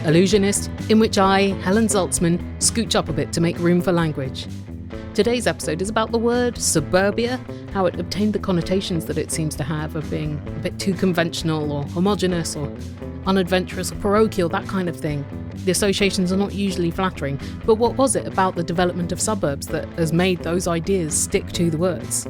Allusionist, in which I, Helen Zaltzman, scooch up a bit to make room for language. Today's episode is about the word suburbia, how it obtained the connotations that it seems to have of being a bit too conventional or homogenous or unadventurous or parochial, that kind of thing. The associations are not usually flattering, but what was it about the development of suburbs that has made those ideas stick to the words?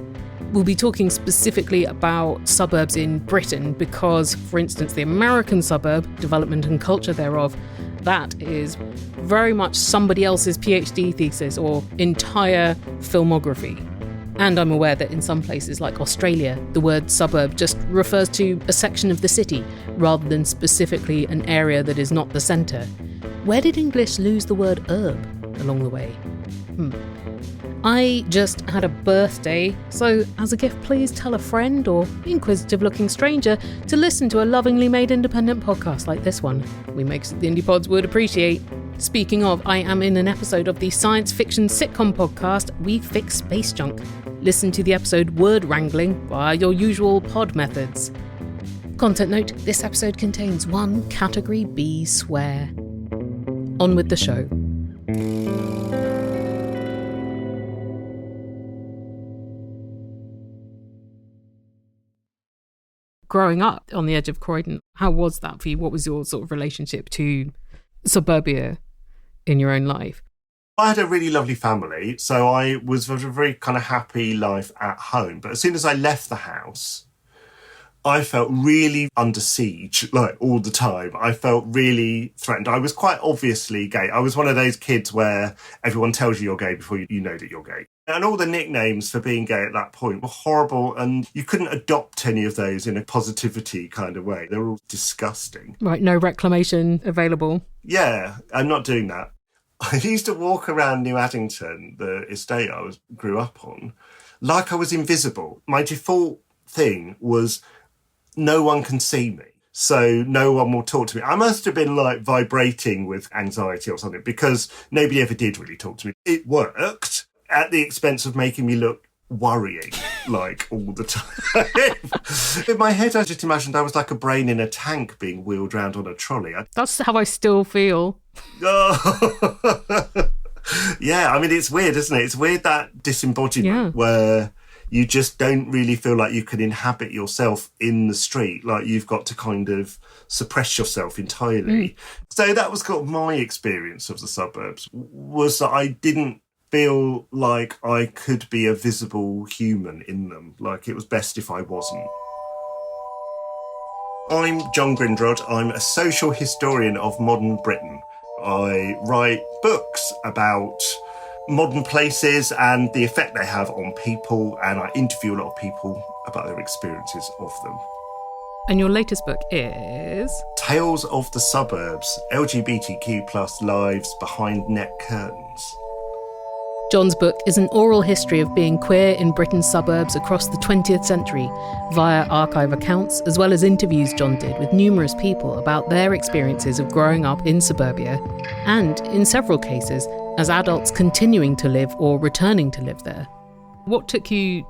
We'll be talking specifically about suburbs in Britain because, for instance, the American suburb, development and culture thereof, that is very much somebody else's PhD thesis or entire filmography. And I'm aware that in some places like Australia, the word suburb just refers to a section of the city rather than specifically an area that is not the centre. Where did English lose the word herb along the way? I just had a birthday, so as a gift, please tell a friend or inquisitive-looking stranger to listen to a lovingly made independent podcast like this one. We make the Indie Pods would appreciate. Speaking of, I am in an episode of the science fiction sitcom podcast We Fix Space Junk. Listen to the episode Word Wrangling via your usual pod methods. Content note, this episode contains one Category B swear. On with the show. Growing up on the edge of Croydon, how was that for you? What was your sort of relationship to suburbia in your own life? I had a really lovely family, so I was a very kind of happy life at home. But as soon as I left the house, I felt really under siege, like all the time. I felt really threatened. I was quite obviously gay. I was one of those kids where everyone tells you you're gay before you know that you're gay. And all the nicknames for being gay at that point were horrible, and you couldn't adopt any of those in a positivity kind of way. They were all disgusting. Right, no reclamation available. Yeah, I'm not doing that. I used to walk around New Addington, the estate I grew up on, like I was invisible. My default thing was no one can see me, so no one will talk to me. I must have been like vibrating with anxiety or something because nobody ever did really talk to me. It worked at the expense of making me look worrying, like all the time. In my head, I just imagined I was like a brain in a tank being wheeled around on a trolley. That's how I still feel. Oh. Yeah, I mean, it's weird, isn't it? It's weird, that disembodiment where you just don't really feel like you can inhabit yourself in the street. Like you've got to kind of suppress yourself entirely. So that was kind of my experience of the suburbs, was that I didn't feel like I could be a visible human in them. Like it was best if I wasn't. I'm John Grindrod. I'm a social historian of modern Britain. I write books about modern places and the effect they have on people, and I interview a lot of people about their experiences of them. And your latest book is? Tales of the Suburbs, LGBTQ+ lives behind net curtains. John's book is an oral history of being queer in Britain's suburbs across the 20th century via archive accounts, as well as interviews John did with numerous people about their experiences of growing up in suburbia, and, in several cases, as adults continuing to live or returning to live there. What took you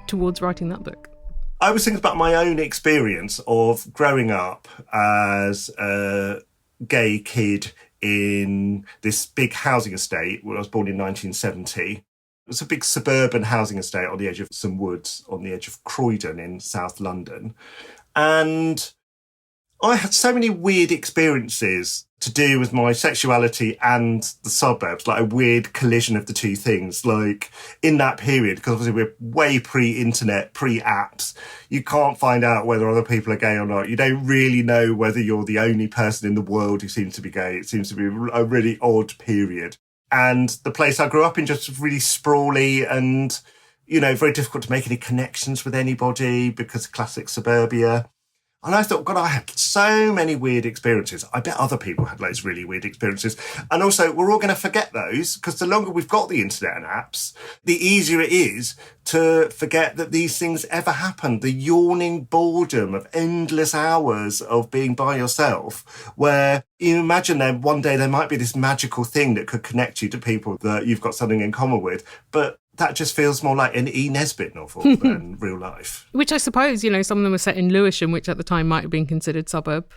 towards writing that book? I was thinking about my own experience of growing up as a gay kid in this big housing estate when I was born in 1970. It was a big suburban housing estate on the edge of some woods on the edge of Croydon in South London. And I had so many weird experiences to do with my sexuality and the suburbs, like a weird collision of the two things. Like in that period, because obviously we're way pre-internet, pre-apps, you can't find out whether other people are gay or not. You don't really know whether you're the only person in the world who seems to be gay. It seems to be a really odd period. And the place I grew up in just really sprawly and, you know, very difficult to make any connections with anybody because of classic suburbia. And I thought, God, I had so many weird experiences. I bet other people had loads of really weird experiences. And also, we're all going to forget those because the longer we've got the internet and apps, the easier it is to forget that these things ever happened. The yawning boredom of endless hours of being by yourself, where you imagine that one day there might be this magical thing that could connect you to people that you've got something in common with. But that just feels more like an E. Nesbit novel than real life. Which I suppose, you know, some of them were set in Lewisham, which at the time might have been considered suburb.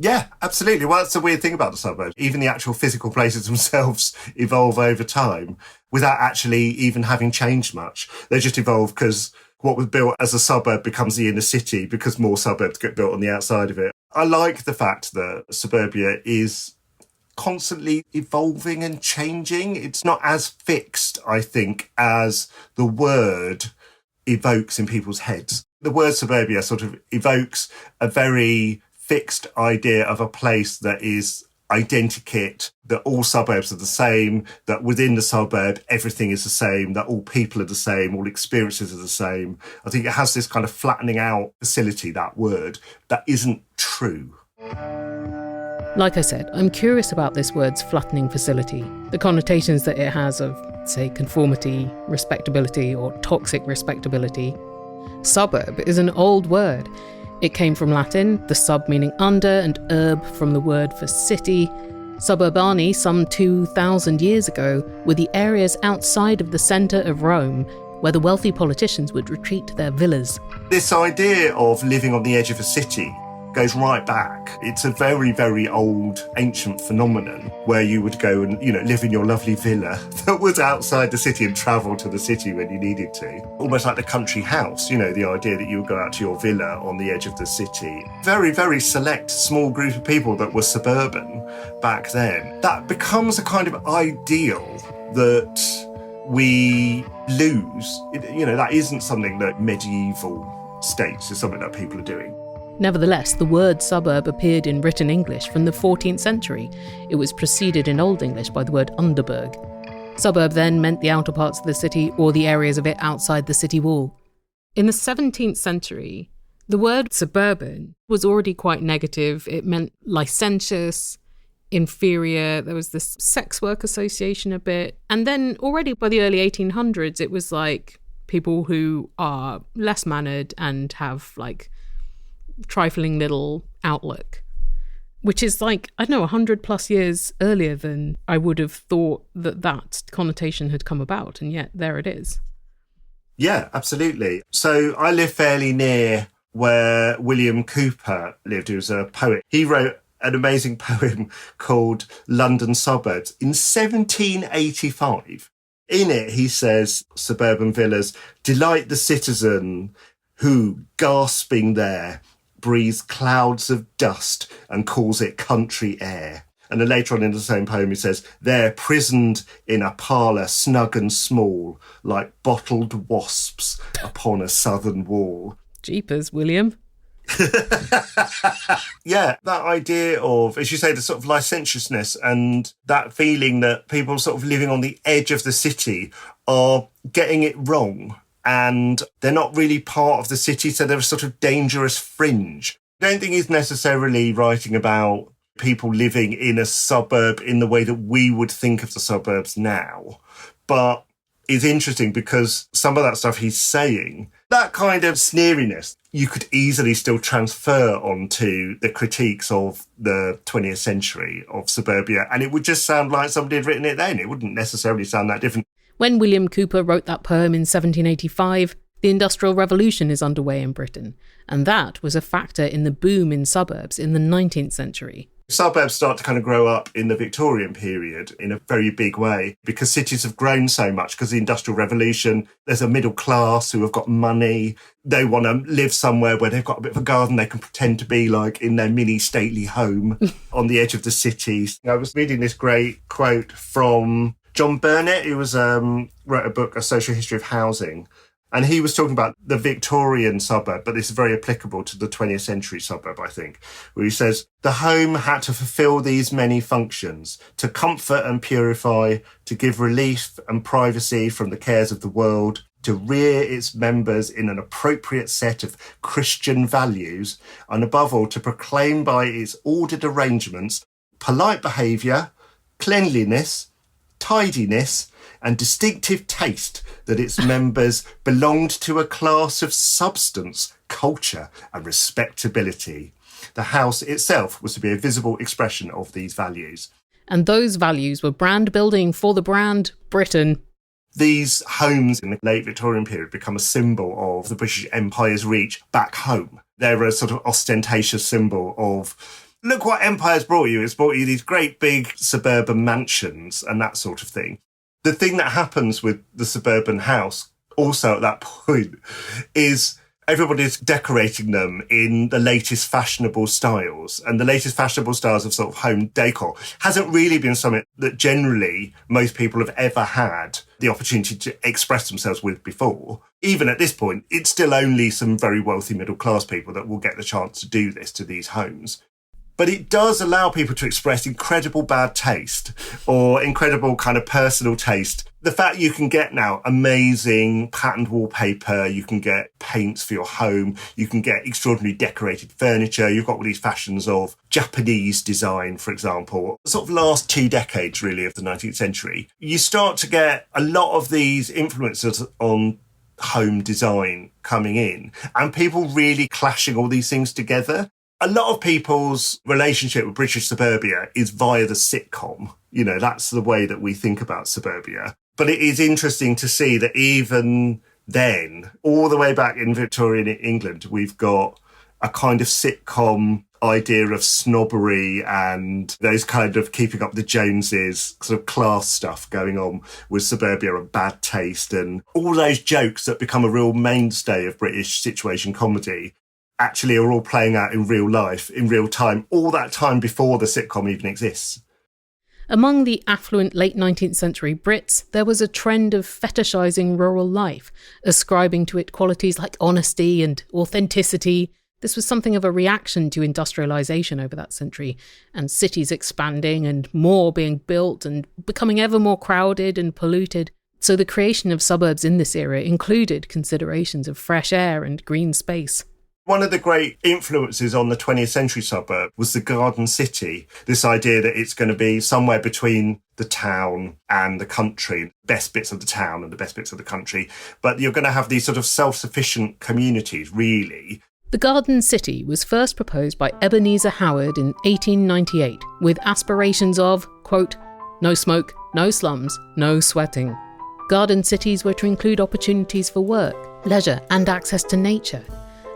Yeah, absolutely. Well, that's the weird thing about the suburbs. Even the actual physical places themselves evolve over time without actually even having changed much. They just evolve because what was built as a suburb becomes the inner city because more suburbs get built on the outside of it. I like the fact that suburbia is constantly evolving and changing. It's not as fixed, I think, as the word evokes in people's heads. The word suburbia sort of evokes a very fixed idea of a place that is identikit, that all suburbs are the same, that within the suburb everything is the same, that all people are the same, all experiences are the same. I think it has this kind of flattening out facility, that word, that isn't true. Like I said, I'm curious about this word's flattening facility, the connotations that it has of, say, conformity, respectability, or toxic respectability. Suburb is an old word. It came from Latin, the sub meaning under, and urb from the word for city. Suburbani, some 2,000 years ago, were the areas outside of the centre of Rome where the wealthy politicians would retreat to their villas. This idea of living on the edge of a city goes right back. It's a very, very old, ancient phenomenon where you would go and, live in your lovely villa that was outside the city and travel to the city when you needed to. Almost like the country house, the idea that you would go out to your villa on the edge of the city. Very, very select, small group of people that were suburban back then. That becomes a kind of ideal that we lose. That isn't something that medieval states is something that people are doing. Nevertheless, the word suburb appeared in written English from the 14th century. It was preceded in Old English by the word underberg. Suburb then meant the outer parts of the city or the areas of it outside the city wall. In the 17th century, the word suburban was already quite negative. It meant licentious, inferior. There was this sex work association a bit. And then already by the early 1800s, it was like people who are less mannered and have trifling little outlook, which is 100 plus years earlier than I would have thought that connotation had come about, and yet there it is. Yeah, absolutely. So I live fairly near where William Cowper lived, who was a poet. He wrote an amazing poem called London Suburbs in 1785. In it, he says, suburban villas delight the citizen who, gasping there, breathes clouds of dust and calls it country air. And then later on in the same poem he says, they're prisoned in a parlour snug and small, like bottled wasps upon a southern wall. Jeepers, William. Yeah, that idea of, as you say, the sort of licentiousness and that feeling that people sort of living on the edge of the city are getting it wrong. And they're not really part of the city, so they're a sort of dangerous fringe. I don't think he's necessarily writing about people living in a suburb in the way that we would think of the suburbs now. But it's interesting because some of that stuff he's saying, that kind of sneeriness, you could easily still transfer onto the critiques of the 20th century of suburbia. And it would just sound like somebody had written it then. It wouldn't necessarily sound that different. When William Cowper wrote that poem in 1785, the Industrial Revolution is underway in Britain, and that was a factor in the boom in suburbs in the 19th century. Suburbs start to kind of grow up in the Victorian period in a very big way because cities have grown so much because of the Industrial Revolution. There's a middle class who have got money. They want to live somewhere where they've got a bit of a garden they can pretend to be like in their mini stately home on the edge of the city. I was reading this great quote from John Burnett, who wrote a book, A Social History of Housing, and he was talking about the Victorian suburb, but this is very applicable to the 20th century suburb, I think, where he says, the home had to fulfil these many functions, to comfort and purify, to give relief and privacy from the cares of the world, to rear its members in an appropriate set of Christian values, and above all, to proclaim by its ordered arrangements polite behaviour, cleanliness, tidiness and distinctive taste, that its members belonged to a class of substance, culture and respectability. The house itself was to be a visible expression of these values. And those values were brand building for the brand Britain. These homes in the late Victorian period become a symbol of the British Empire's reach back home. They're a sort of ostentatious symbol of look what empire's brought you. It's brought you these great big suburban mansions and that sort of thing. The thing that happens with the suburban house also at that point is everybody's decorating them in the latest fashionable styles. And the latest fashionable styles of sort of home decor hasn't really been something that generally most people have ever had the opportunity to express themselves with before. Even at this point, it's still only some very wealthy middle class people that will get the chance to do this to these homes. But it does allow people to express incredible bad taste or incredible kind of personal taste. The fact you can get now amazing patterned wallpaper, you can get paints for your home, you can get extraordinarily decorated furniture. You've got all these fashions of Japanese design, for example, sort of last 2 decades really of the 19th century. You start to get a lot of these influences on home design coming in and people really clashing all these things together. A lot of people's relationship with British suburbia is via the sitcom. You know, that's the way that we think about suburbia. But it is interesting to see that even then, all the way back in Victorian England, we've got a kind of sitcom idea of snobbery and those kind of keeping up the Joneses sort of class stuff going on with suburbia and bad taste and all those jokes that become a real mainstay of British situation comedy actually are all playing out in real life, in real time, all that time before the sitcom even exists. Among the affluent late 19th century Brits, there was a trend of fetishising rural life, ascribing to it qualities like honesty and authenticity. This was something of a reaction to industrialisation over that century, and cities expanding and more being built and becoming ever more crowded and polluted. So the creation of suburbs in this era included considerations of fresh air and green space. One of the great influences on the 20th century suburb was the garden city, this idea that it's going to be somewhere between the town and the country, best bits of the town and the best bits of the country. But you're going to have these sort of self-sufficient communities, really. The garden city was first proposed by Ebenezer Howard in 1898, with aspirations of, quote, no smoke, no slums, no sweating. Garden cities were to include opportunities for work, leisure and access to nature,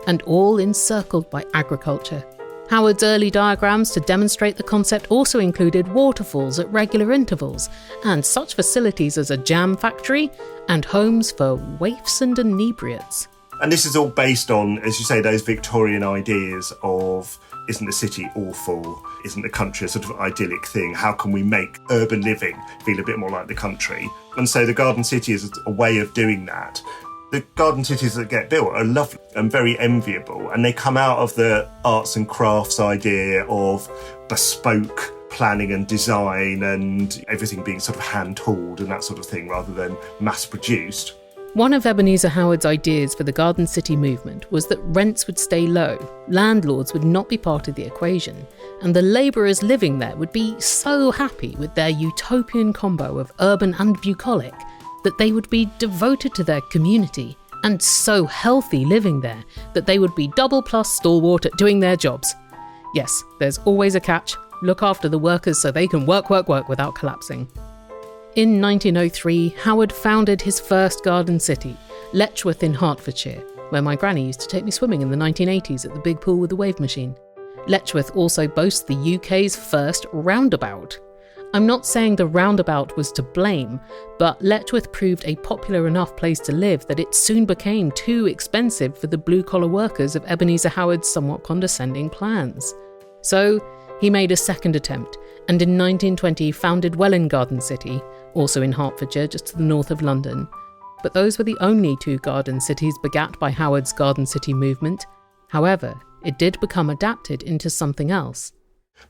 and all encircled by agriculture. Howard's early diagrams to demonstrate the concept also included waterfalls at regular intervals, and such facilities as a jam factory and homes for waifs and inebriates. And this is all based on, as you say, those Victorian ideas of, isn't the city awful? Isn't the country a sort of idyllic thing? How can we make urban living feel a bit more like the country? And so the garden city is a way of doing that. The garden cities that get built are lovely and very enviable, and they come out of the arts and crafts idea of bespoke planning and design and everything being sort of hand-tooled and that sort of thing rather than mass-produced. One of Ebenezer Howard's ideas for the garden city movement was that rents would stay low, landlords would not be part of the equation, and the labourers living there would be so happy with their utopian combo of urban and bucolic that they would be devoted to their community and so healthy living there that they would be double plus stalwart at doing their jobs. Yes, there's always a catch. Look after the workers so they can work without collapsing. In 1903, Howard founded his first garden city, Letchworth in Hertfordshire, where my granny used to take me swimming in the 1980s at the big pool with the wave machine. Letchworth also boasts the UK's first roundabout. I'm not saying the roundabout was to blame, but Letchworth proved a popular enough place to live that it soon became too expensive for the blue-collar workers of Ebenezer Howard's somewhat condescending plans. So he made a second attempt, and in 1920 founded Welwyn Garden City, also in Hertfordshire, just to the north of London. But those were the only 2 garden cities begat by Howard's garden city movement. However, it did become adapted into something else.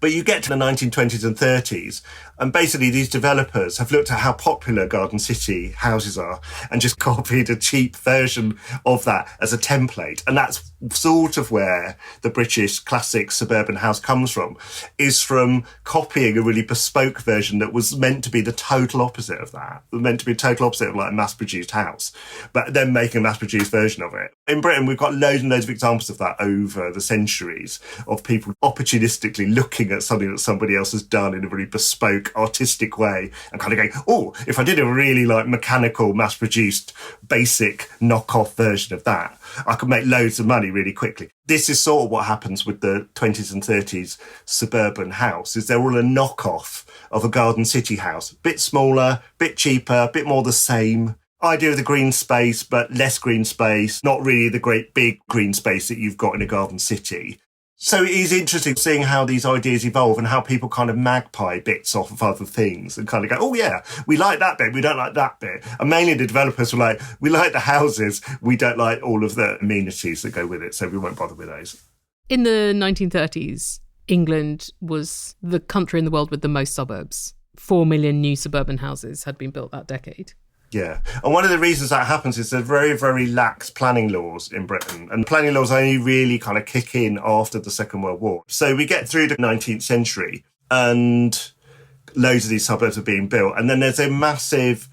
But you get to the 1920s and 30s, and basically these developers have looked at how popular garden city houses are and just copied a cheap version of that as a template. And that's sort of where the British classic suburban house comes from, is from copying a really bespoke version that was meant to be the total opposite of that, meant to be a total opposite of like a mass-produced house, but then making a mass-produced version of it. In Britain, we've got loads and loads of examples of that over the centuries, of people opportunistically looking at something that somebody else has done in a really bespoke, artistic way and kind of going, oh, if I did a really like mechanical, mass-produced, basic knockoff version of that, I could make loads of money money really quickly. This is sort of what happens with the 20s and 30s suburban house, is they're all a knockoff of a garden city house. Bit smaller, bit cheaper, bit more the same. Idea of the green space, but less green space, not really the great big green space that you've got in a garden city. So it is interesting seeing how these ideas evolve and how people kind of magpie bits off of other things and kind of go, oh yeah, we like that bit, we don't like that bit. And mainly the developers were like, we like the houses, we don't like all of the amenities that go with it, so we won't bother with those. In the 1930s, England was the country in the world with the most suburbs. 4 million new suburban houses had been built that decade. Yeah. And one of the reasons that happens is there's very, very lax planning laws in Britain. And planning laws only really kind of kick in after the Second World War. So we get through the 19th century and loads of these suburbs are being built. And then there's a massive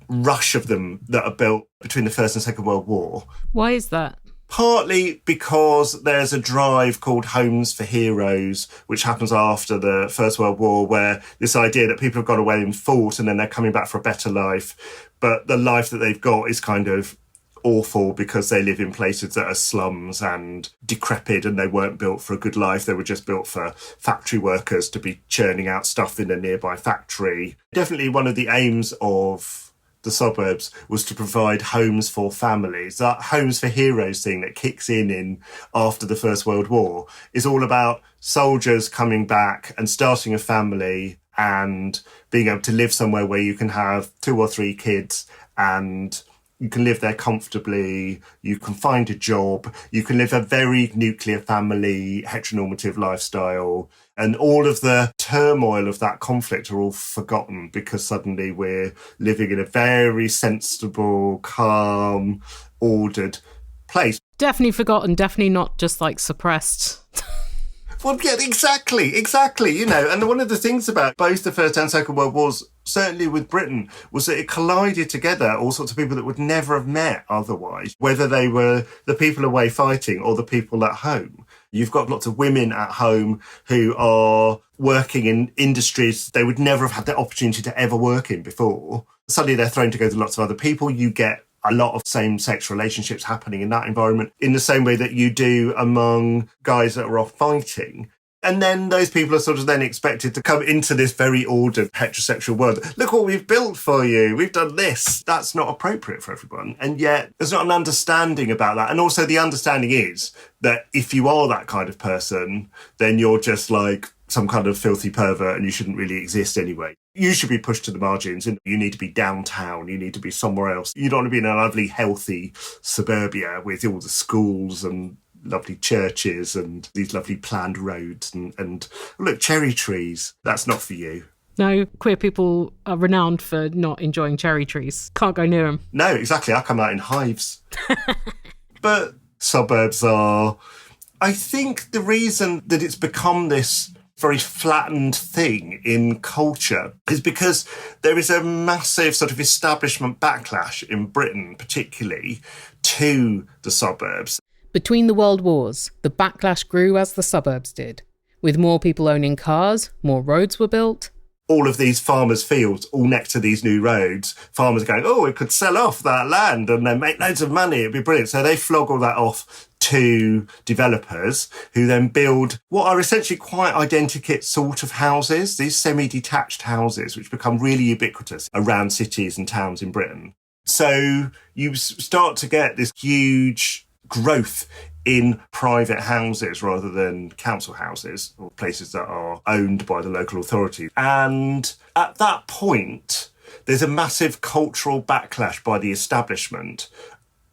rush of them that are built between the First and Second World War. Why is that? Partly because there's a drive called Homes for Heroes, which happens after the First World War, where this idea that people have gone away and fought and then they're coming back for a better life. But the life that they've got is kind of awful because they live in places that are slums and decrepit, and they weren't built for a good life. They were just built for factory workers to be churning out stuff in a nearby factory. Definitely one of the aims of the suburbs was to provide homes for families. That Homes for Heroes thing that kicks in after the First World War is all about soldiers coming back and starting a family and being able to live somewhere where you can have 2 or 3 kids and you can live there comfortably, you can find a job, you can live a very nuclear family, heteronormative lifestyle. And all of the turmoil of that conflict are all forgotten because suddenly we're living in a very sensible, calm, ordered place. Definitely forgotten, definitely not just like suppressed. Well, yeah, exactly, you know. And one of the things about both the First and Second World Wars, certainly with Britain, was that it collided together all sorts of people that would never have met otherwise, whether they were the people away fighting or the people at home. You've got lots of women at home who are working in industries they would never have had the opportunity to ever work in before. Suddenly they're thrown together with lots of other people. You get a lot of same-sex relationships happening in that environment in the same way that you do among guys that are off fighting. And then those people are sort of then expected to come into this very ordered heterosexual world. Look what we've built for you. We've done this. That's not appropriate for everyone. And yet there's not an understanding about that. And also the understanding is that if you are that kind of person, then you're just like some kind of filthy pervert and you shouldn't really exist anyway. You should be pushed to the margins and you need to be downtown. You need to be somewhere else. You don't want to be in a lovely, healthy suburbia with all the schools and lovely churches and these lovely planned roads and look, cherry trees. That's not for you. No, queer people are renowned for not enjoying cherry trees. Can't go near them. No, exactly. I come out in hives. But suburbs are... I think the reason that it's become this very flattened thing in culture is because there is a massive sort of establishment backlash in Britain, particularly, to the suburbs. Between the world wars, the backlash grew as the suburbs did. With more people owning cars, more roads were built. All of these farmers' fields, all next to these new roads, farmers are going, oh, we could sell off that land and then make loads of money. It'd be brilliant. So they flog all that off to developers who then build what are essentially quite identikit sort of houses, these semi-detached houses, which become really ubiquitous around cities and towns in Britain. So you start to get this huge growth in private houses rather than council houses or places that are owned by the local authorities. And at that point, there's a massive cultural backlash by the establishment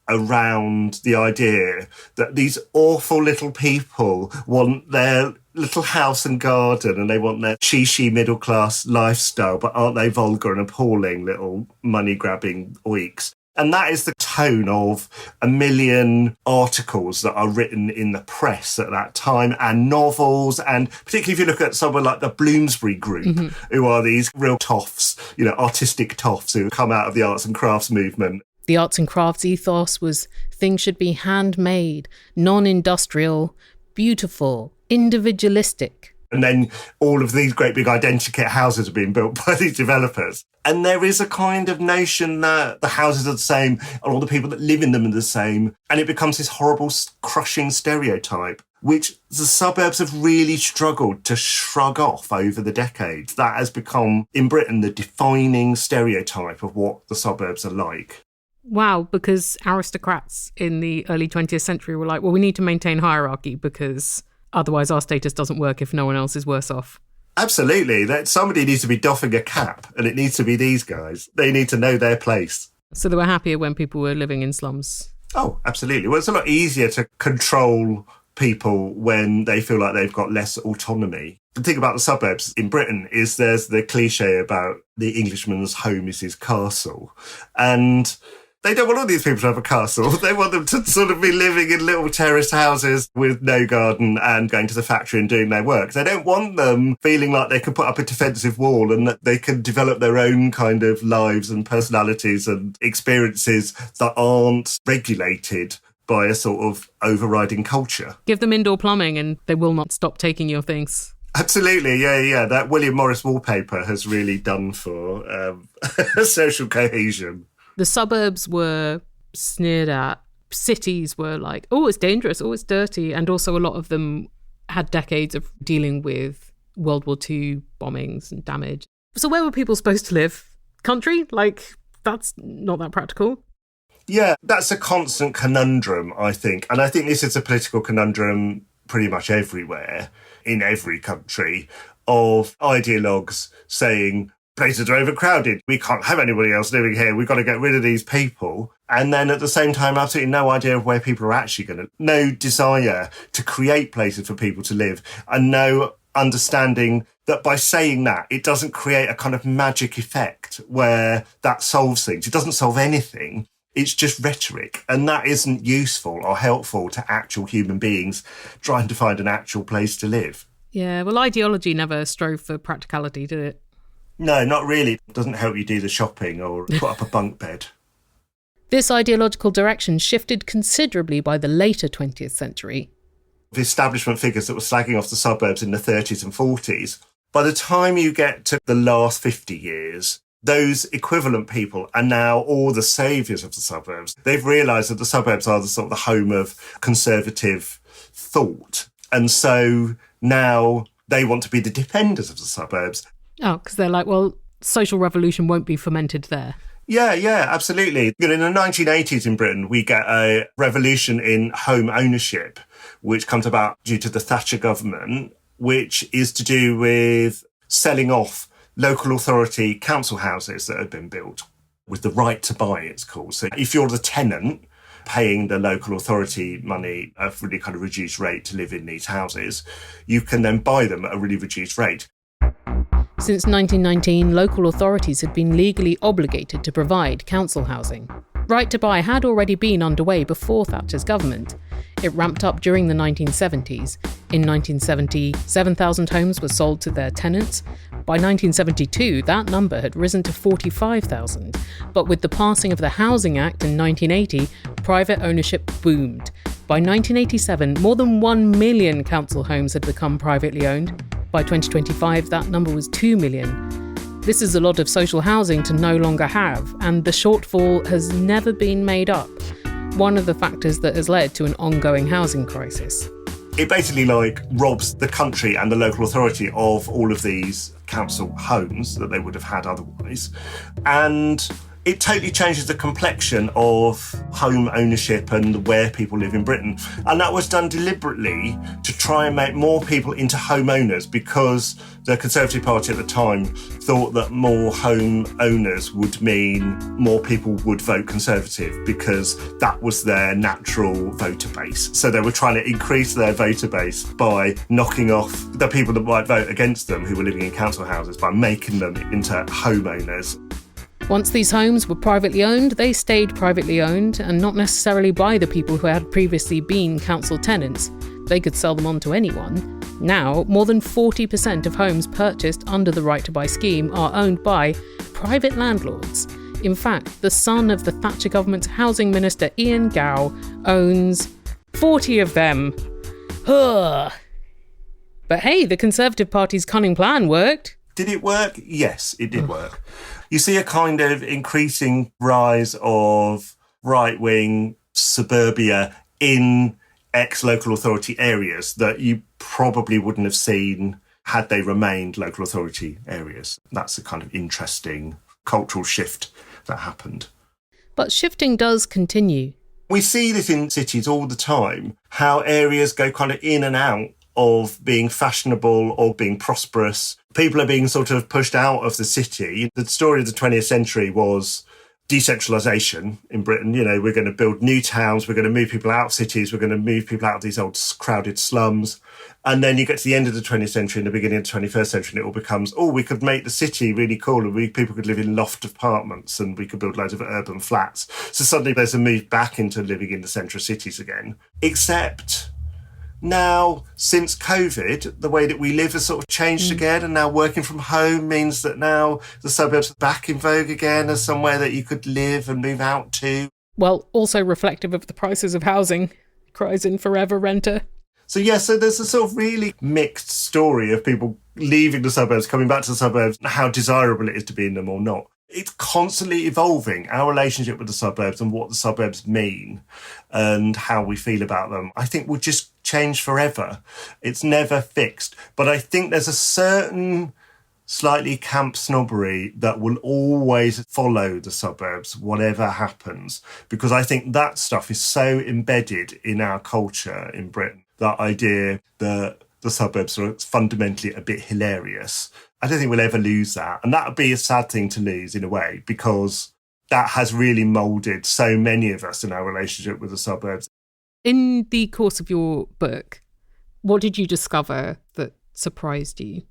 around the idea that these awful little people want their little house and garden and they want their chic middle-class lifestyle, but aren't they vulgar and appalling little money-grabbing oiks? And that is the tone of a million articles that are written in the press at that time and novels. And particularly if you look at someone like the Bloomsbury Group, who are these real toffs, you know, artistic toffs who come out of the arts and crafts movement. The arts and crafts ethos was things should be handmade, non-industrial, beautiful, individualistic. And then all of these great big identikit houses are being built by these developers. And there is a kind of notion that the houses are the same and all the people that live in them are the same. And it becomes this horrible, crushing stereotype, which the suburbs have really struggled to shrug off over the decades. That has become, in Britain, the defining stereotype of what the suburbs are like. Wow, because aristocrats in the early 20th century were like, well, we need to maintain hierarchy because otherwise our status doesn't work if no one else is worse off. Absolutely. That somebody needs to be doffing a cap, and it needs to be these guys. They need to know their place. So they were happier when people were living in slums? Oh, absolutely. Well, it's a lot easier to control people when they feel like they've got less autonomy. The thing about the suburbs in Britain is there's the cliche about the Englishman's home is his castle. And they don't want all these people to have a castle. They want them to sort of be living in little terraced houses with no garden and going to the factory and doing their work. They don't want them feeling like they can put up a defensive wall and that they can develop their own kind of lives and personalities and experiences that aren't regulated by a sort of overriding culture. Give them indoor plumbing and they will not stop taking your things. Absolutely, yeah. That William Morris wallpaper has really done for social cohesion. The suburbs were sneered at. Cities were like, oh, it's dangerous, oh, it's dirty. And also a lot of them had decades of dealing with World War II bombings and damage. So where were people supposed to live? Country? Like, that's not that practical. Yeah, that's a constant conundrum, I think. And I think this is a political conundrum pretty much everywhere, in every country, of ideologues saying, places are overcrowded. We can't have anybody else living here. We've got to get rid of these people. And then at the same time, absolutely no idea of where people are actually going to, no desire to create places for people to live, and no understanding that by saying that, it doesn't create a kind of magic effect where that solves things. It doesn't solve anything. It's just rhetoric. And that isn't useful or helpful to actual human beings trying to find an actual place to live. Yeah, well, ideology never strove for practicality, did it? No, not really. It doesn't help you do the shopping or put up a bunk bed. This ideological direction shifted considerably by the later 20th century. The establishment figures that were slagging off the suburbs in the 30s and 40s, by the time you get to the last 50 years, those equivalent people are now all the saviours of the suburbs. They've realised that the suburbs are the sort of the home of conservative thought. And so now they want to be the defenders of the suburbs. Oh, because they're like, well, social revolution won't be fomented there. Yeah, absolutely. In the 1980s in Britain, we get a revolution in home ownership, which comes about due to the Thatcher government, which is to do with selling off local authority council houses that had been built with the right to buy, it's called. So if you're the tenant paying the local authority money at a really kind of reduced rate to live in these houses, you can then buy them at a really reduced rate. Since 1919, local authorities had been legally obligated to provide council housing. Right to buy had already been underway before Thatcher's government. It ramped up during the 1970s. In 1970, 7,000 homes were sold to their tenants. By 1972, that number had risen to 45,000. But with the passing of the Housing Act in 1980, private ownership boomed. By 1987, more than 1 million council homes had become privately owned. By 2025, that number was 2 million. This is a lot of social housing to no longer have, and the shortfall has never been made up. One of the factors that has led to an ongoing housing crisis. It basically robs the country and the local authority of all of these council homes that they would have had otherwise. And it totally changes the complexion of home ownership and where people live in Britain. And that was done deliberately to try and make more people into homeowners, because the Conservative Party at the time thought that more home owners would mean more people would vote Conservative, because that was their natural voter base. So they were trying to increase their voter base by knocking off the people that might vote against them who were living in council houses, by making them into homeowners. Once these homes were privately owned, they stayed privately owned, and not necessarily by the people who had previously been council tenants. They could sell them on to anyone. Now, more than 40% of homes purchased under the Right to Buy scheme are owned by private landlords. In fact, the son of the Thatcher government's housing minister, Ian Gow, owns 40 of them. Ugh. But hey, the Conservative Party's cunning plan worked. Did it work? Yes, it did work. You see a kind of increasing rise of right-wing suburbia in ex-local authority areas that you probably wouldn't have seen had they remained local authority areas. That's a kind of interesting cultural shift that happened. But shifting does continue. We see this in cities all the time, how areas go kind of in and out of being fashionable or being prosperous. People are being sort of pushed out of the city. The story of the 20th century was decentralisation in Britain. You know, we're going to build new towns, we're going to move people out of cities, we're going to move people out of these old crowded slums. And then you get to the end of the 20th century and the beginning of the 21st century, and it all becomes, we could make the city really cool, and people could live in loft apartments, and we could build loads of urban flats. So suddenly there's a move back into living in the centre of cities again. Except now, since COVID, the way that we live has sort of changed again, and now working from home means that now the suburbs are back in vogue again as somewhere that you could live and move out to. Well, also reflective of the prices of housing. Cries in forever renter. So there's a sort of really mixed story of people leaving the suburbs, coming back to the suburbs, how desirable it is to be in them or not. It's constantly evolving, our relationship with the suburbs and what the suburbs mean and how we feel about them. I think will just change forever. It's never fixed. But I think there's a certain slightly camp snobbery that will always follow the suburbs, whatever happens, because I think that stuff is so embedded in our culture in Britain. That idea that the suburbs are fundamentally a bit hilarious. I don't think we'll ever lose that. And that would be a sad thing to lose in a way, because that has really moulded so many of us in our relationship with the suburbs. In the course of your book, what did you discover that surprised you?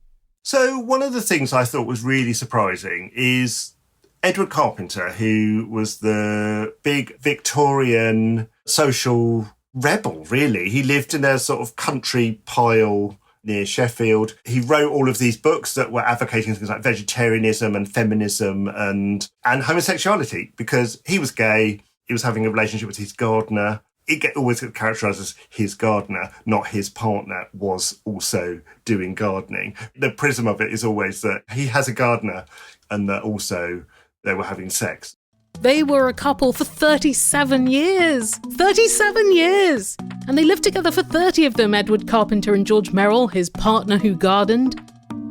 So one of the things I thought was really surprising is Edward Carpenter, who was the big Victorian social rebel, really. He lived in a sort of country pile near Sheffield. He wrote all of these books that were advocating things like vegetarianism and feminism and homosexuality, because he was gay, he was having a relationship with his gardener. It always gets characterised as his gardener, not his partner, was also doing gardening. The prism of it is always that he has a gardener and that also they were having sex. They were a couple for 37 years! 37 years! And they lived together for 30 of them, Edward Carpenter and George Merrill, his partner who gardened.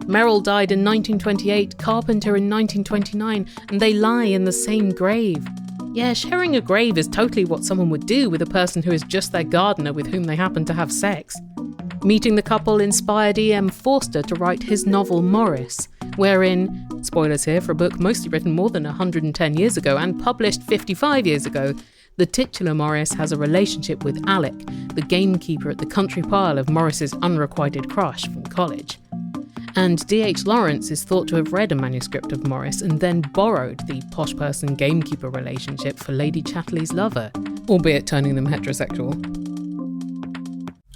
Merrill died in 1928, Carpenter in 1929, and they lie in the same grave. Yeah, sharing a grave is totally what someone would do with a person who is just their gardener with whom they happen to have sex. Meeting the couple inspired E.M. Forster to write his novel Morris, wherein, spoilers here for a book mostly written more than 110 years ago and published 55 years ago, the titular Morris has a relationship with Alec, the gamekeeper at the country pile of Morris's unrequited crush from college. And D.H. Lawrence is thought to have read a manuscript of Morris and then borrowed the posh person gamekeeper relationship for Lady Chatterley's lover, albeit turning them heterosexual.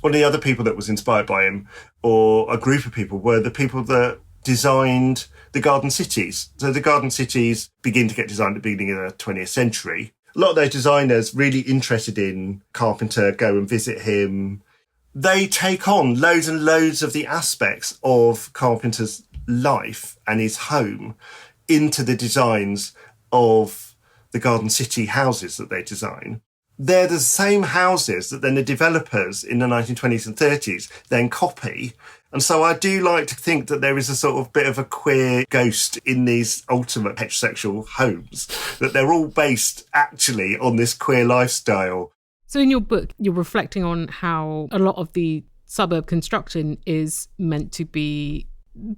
One of the other people that was inspired by him, or a group of people, were the people that designed the garden cities. So the garden cities begin to get designed at the beginning of the 20th century. A lot of those designers really interested in Carpenter go and visit him. They take on loads and loads of the aspects of Carpenter's life and his home into the designs of the garden city houses that they design. They're the same houses that then the developers in the 1920s and 30s then copy. And so I do like to think that there is a sort of bit of a queer ghost in these ultimate heterosexual homes, that they're all based actually on this queer lifestyle. So in your book, you're reflecting on how a lot of the suburb construction is meant to be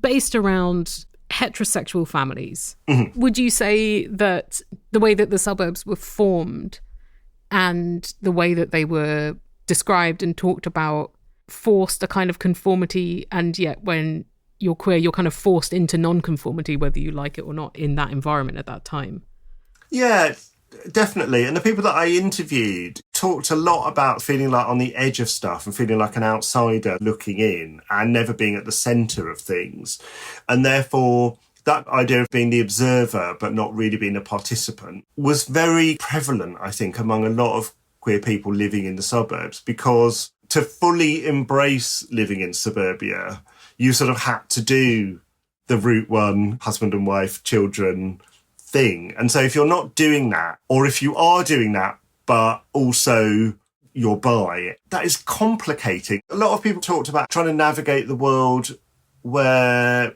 based around heterosexual families. Mm-hmm. Would you say that the way that the suburbs were formed and the way that they were described and talked about forced a kind of conformity, and yet when you're queer, you're kind of forced into non-conformity, whether you like it or not, in that environment at that time? Yeah, definitely. And the people that I interviewed talked a lot about feeling like on the edge of stuff and feeling like an outsider looking in and never being at the centre of things. And therefore, that idea of being the observer but not really being a participant was very prevalent, I think, among a lot of queer people living in the suburbs, because to to fully embrace living in suburbia, you sort of had to do the Route 1 husband and wife, children thing. And so if you're not doing that, or if you are doing that, but also you're bi, that is complicating. A lot of people talked about trying to navigate the world where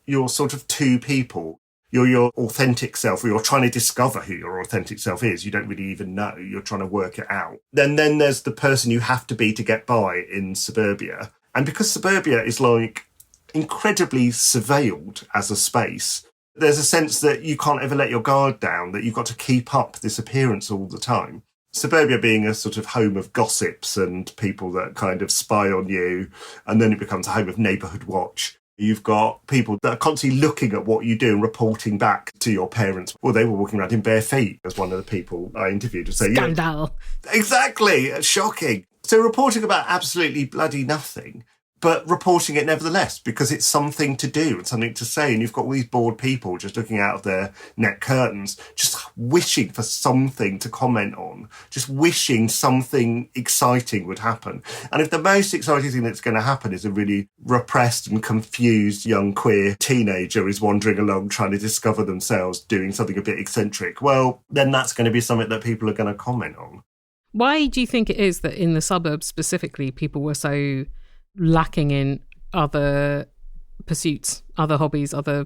you're sort of two people. You're your authentic self, or you're trying to discover who your authentic self is. You don't really even know. You're trying to work it out. Then there's the person you have to be to get by in suburbia. And because suburbia is like incredibly surveilled as a space, there's a sense that you can't ever let your guard down, that you've got to keep up this appearance all the time. Suburbia being a sort of home of gossips and people that kind of spy on you, and then it becomes a home of neighbourhood watch. You've got people that are constantly looking at what you do and reporting back to your parents. Well, they were walking around in bare feet, as one of the people I interviewed. Say, Scandal. Yeah, exactly. Shocking. So reporting about absolutely bloody nothing, but reporting it nevertheless, because it's something to do and something to say. And you've got all these bored people just looking out of their net curtains, just wishing for something to comment on, just wishing something exciting would happen. And if the most exciting thing that's going to happen is a really repressed and confused young queer teenager is wandering along trying to discover themselves, doing something a bit eccentric, well, then that's going to be something that people are going to comment on. Why do you think it is that in the suburbs specifically, people were so lacking in other pursuits, other hobbies, other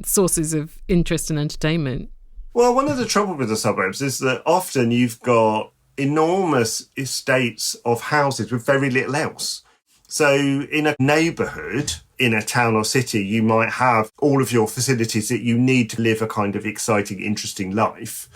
sources of interest and entertainment? Well, one of the trouble with the suburbs is that often you've got enormous estates of houses with very little else. So in a neighbourhood, in a town or city, you might have all of your facilities that you need to live a kind of exciting, interesting life.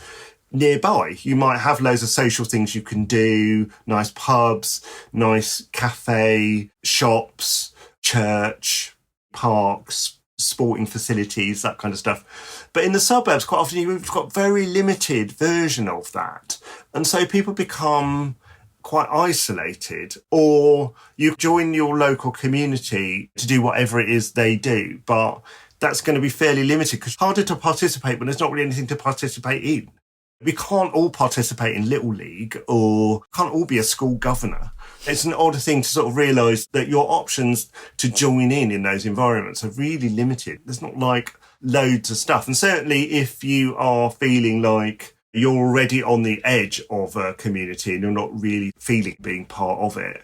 Nearby, you might have loads of social things you can do, nice pubs, nice cafe, shops, church, parks, sporting facilities, that kind of stuff. But in the suburbs, quite often you've got very limited version of that. And so people become quite isolated, or you join your local community to do whatever it is they do. But that's going to be fairly limited because it's harder to participate when there's not really anything to participate in. We can't all participate in Little League or can't all be a school governor. It's an odd thing to sort of realise that your options to join in those environments are really limited. There's not like loads of stuff. And certainly if you are feeling like you're already on the edge of a community and you're not really feeling being part of it,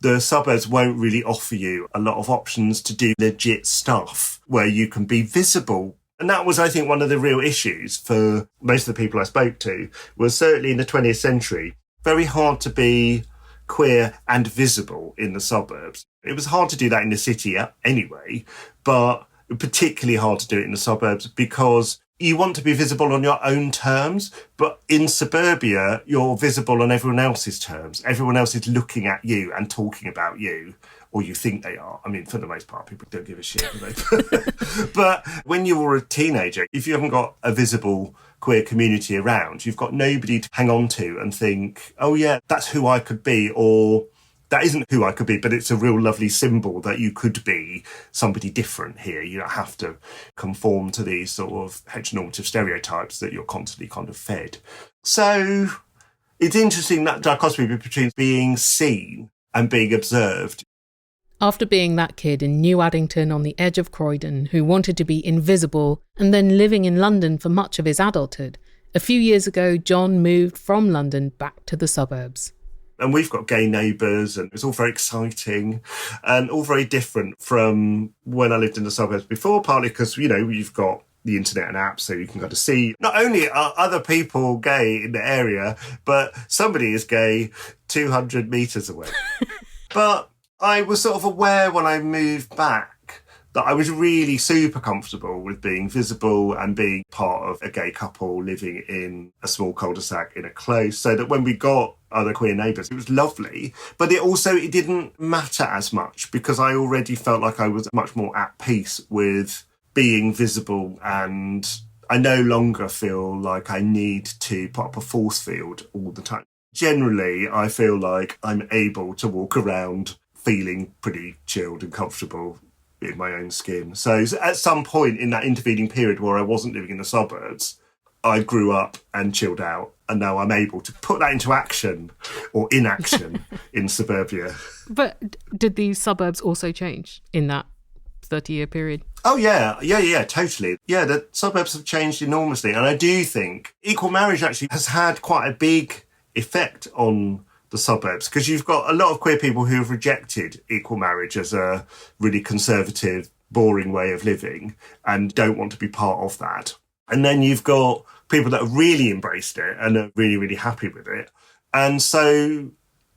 the suburbs won't really offer you a lot of options to do legit stuff where you can be visible. And that was, I think, one of the real issues for most of the people I spoke to, was certainly in the 20th century, very hard to be queer and visible in the suburbs. It was hard to do that in the city anyway, but particularly hard to do it in the suburbs because you want to be visible on your own terms, but in suburbia, you're visible on everyone else's terms. Everyone else is looking at you and talking about you. Or you think they are. I mean, for the most part, people don't give a shit, do they? But when you're a teenager, if you haven't got a visible queer community around, you've got nobody to hang on to and think, oh yeah, that's who I could be, or that isn't who I could be, but it's a real lovely symbol that you could be somebody different here. You don't have to conform to these sort of heteronormative stereotypes that you're constantly kind of fed. So it's interesting, that dichotomy between being seen and being observed. After being that kid in New Addington on the edge of Croydon who wanted to be invisible and then living in London for much of his adulthood, a few years ago, John moved from London back to the suburbs. And we've got gay neighbours and it's all very exciting and all very different from when I lived in the suburbs before, partly because, you know, you've got the internet and apps, so you can kind of see not only are other people gay in the area, but somebody is gay 200 metres away. But I was sort of aware when I moved back that I was really super comfortable with being visible and being part of a gay couple living in a small cul-de-sac in a close, so that when we got other queer neighbours, it was lovely. But it didn't matter as much because I already felt like I was much more at peace with being visible, and I no longer feel like I need to put up a force field all the time. Generally, I feel like I'm able to walk around feeling pretty chilled and comfortable in my own skin. So at some point in that intervening period where I wasn't living in the suburbs, I grew up and chilled out, and now I'm able to put that into action or inaction in suburbia. But did these suburbs also change in that 30-year period? Oh, yeah, totally. Yeah, the suburbs have changed enormously. And I do think equal marriage actually has had quite a big effect on the suburbs, because you've got a lot of queer people who have rejected equal marriage as a really conservative, boring way of living and don't want to be part of that. And then you've got people that have really embraced it and are really, really happy with it. And so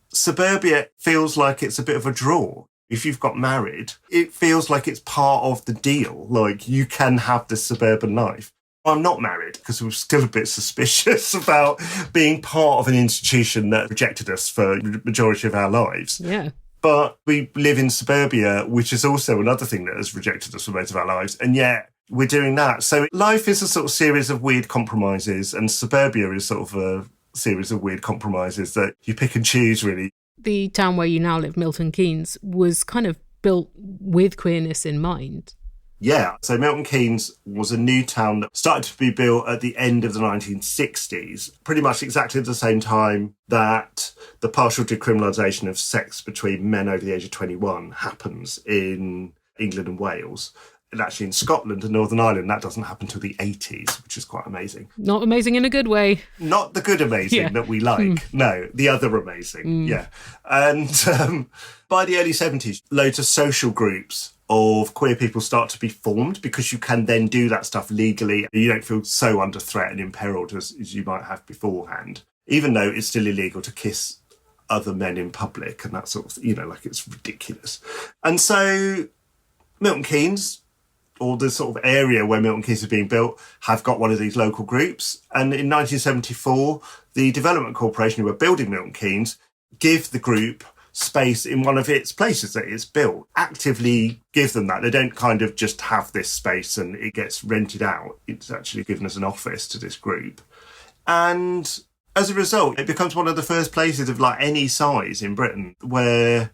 suburbia feels like it's a bit of a draw. If you've got married, it feels like it's part of the deal. Like, you can have this suburban life. I'm not married because we're still a bit suspicious about being part of an institution that rejected us for the majority of our lives. Yeah. But we live in suburbia, which is also another thing that has rejected us for most of our lives. And yet we're doing that. So life is a sort of series of weird compromises, and suburbia is sort of a series of weird compromises that you pick and choose, really. The town where you now live, Milton Keynes, was kind of built with queerness in mind. Yeah, so Milton Keynes was a new town that started to be built at the end of the 1960s, pretty much exactly at the same time that the partial decriminalisation of sex between men over the age of 21 happens in England and Wales. And actually in Scotland and Northern Ireland, that doesn't happen until the 80s, which is quite amazing. Not amazing in a good way. Not the good amazing that we like. No, the other amazing, yeah. And by the early 70s, loads of social groups of queer people start to be formed, because you can then do that stuff legally. You don't feel so under threat and imperiled as you might have beforehand, even though it's still illegal to kiss other men in public and that sort of, like, it's ridiculous. And so Milton Keynes, or the sort of area where Milton Keynes is being built, have got one of these local groups. And in 1974, the Development Corporation, who were building Milton Keynes, give the group space in one of its places that it's built, actively give them that. They don't kind of just have this space and it gets rented out. It's actually given as an office to this group. And as a result, it becomes one of the first places of like any size in Britain where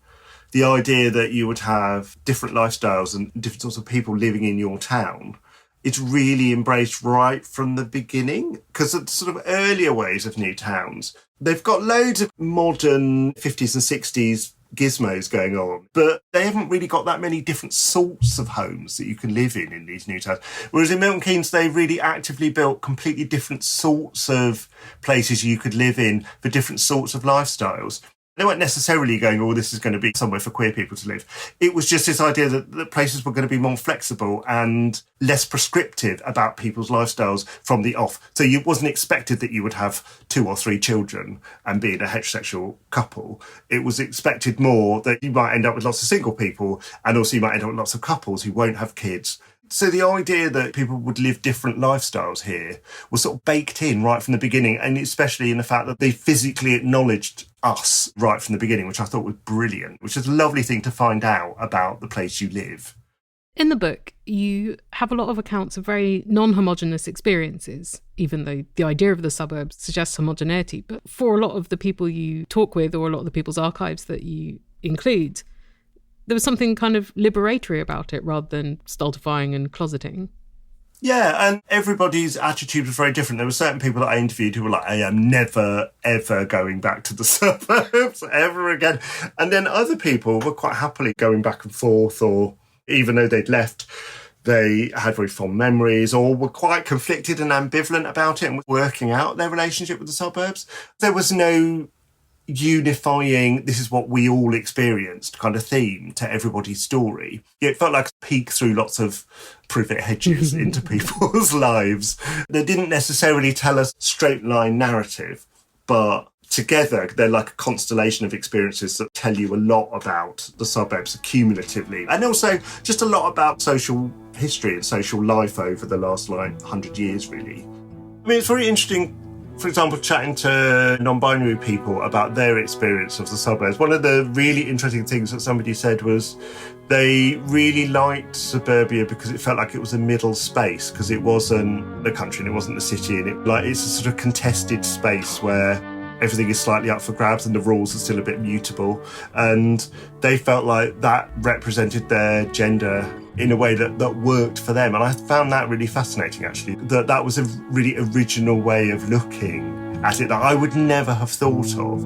the idea that you would have different lifestyles and different sorts of people living in your town, it's really embraced right from the beginning. Because the sort of earlier ways of new towns, they've got loads of modern 50s and 60s gizmos going on, but they haven't really got that many different sorts of homes that you can live in these new towns. Whereas in Milton Keynes, they really actively built completely different sorts of places you could live in for different sorts of lifestyles. They weren't necessarily going, oh, this is going to be somewhere for queer people to live. It was just this idea that places were going to be more flexible and less prescriptive about people's lifestyles from the off. So it wasn't expected that you would have 2 or 3 children and be in a heterosexual couple. It was expected more that you might end up with lots of single people, and also you might end up with lots of couples who won't have kids. So the idea that people would live different lifestyles here was sort of baked in right from the beginning, and especially in the fact that they physically acknowledged us right from the beginning, which I thought was brilliant, which is a lovely thing to find out about the place you live. In the book, you have a lot of accounts of very non-homogenous experiences, even though the idea of the suburbs suggests homogeneity. But for a lot of the people you talk with, or a lot of the people's archives that you include, there was something kind of liberatory about it rather than stultifying and closeting. Yeah, and everybody's attitude was very different. There were certain people that I interviewed who were like, I am never, ever going back to the suburbs ever again. And then other people were quite happily going back and forth, or even though they'd left, they had very fond memories, or were quite conflicted and ambivalent about it and were working out their relationship with the suburbs. There was no unifying, this is what we all experienced kind of theme to everybody's story. It felt like a peek through lots of privet hedges into people's lives. They didn't necessarily tell us straight line narrative, but together they're like a constellation of experiences that tell you a lot about the suburbs cumulatively, and also just a lot about social history and social life over the last 100 years, really. I mean, it's very interesting, for example, chatting to non-binary people about their experience of the suburbs. One of the really interesting things that somebody said was they really liked suburbia because it felt like it was a middle space, because it wasn't the country and it wasn't the city, and it's a sort of contested space where everything is slightly up for grabs and the rules are still a bit mutable. And they felt like that represented their gender in a way that worked for them. And I found that really fascinating, actually, that was a really original way of looking at it that I would never have thought of.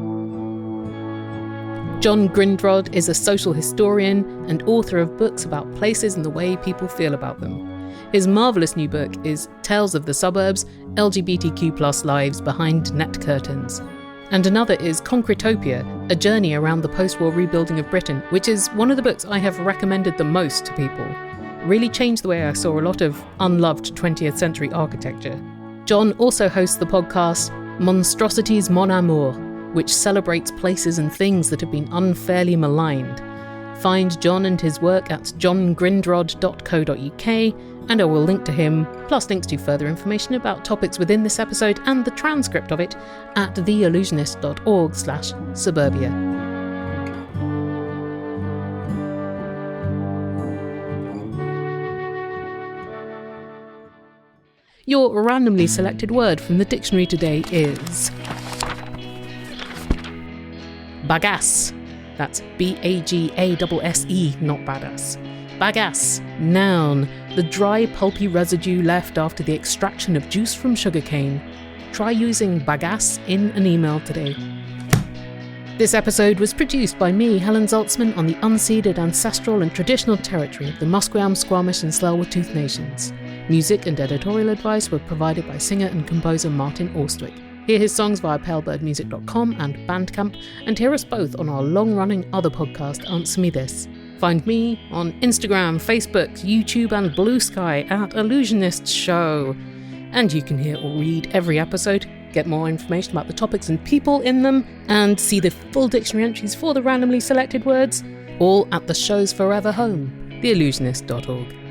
John Grindrod is a social historian and author of books about places and the way people feel about them. His marvellous new book is Tales of the Suburbs, LGBTQ+ lives behind net curtains. And another is Concretopia, a journey around the post-war rebuilding of Britain, which is one of the books I have recommended the most to people. It really changed the way I saw a lot of unloved 20th century architecture. John also hosts the podcast Monstrosities Mon Amour, which celebrates places and things that have been unfairly maligned. Find John and his work at johngrindrod.co.uk, and I will link to him, plus links to further information about topics within this episode and the transcript of it at theallusionist.org/suburbia. Your randomly selected word from the dictionary today is bagasse. That's B-A-G-A-S-S-E, not badass. Bagasse, noun, the dry pulpy residue left after the extraction of juice from sugarcane. Try using bagasse in an email today. This episode was produced by me, Helen Zaltzman, on the unceded, ancestral and traditional territory of the Musqueam, Squamish and Tsleil-Waututh nations. Music and editorial advice were provided by singer and composer Martin Austwick. Hear his songs via palebirdmusic.com and Bandcamp, and hear us both on our long-running other podcast, Answer Me This. Find me on Instagram, Facebook, YouTube and Blue Sky at Allusionist Show. And you can hear or read every episode, get more information about the topics and people in them, and see the full dictionary entries for the randomly selected words, all at the show's forever home, theallusionist.org.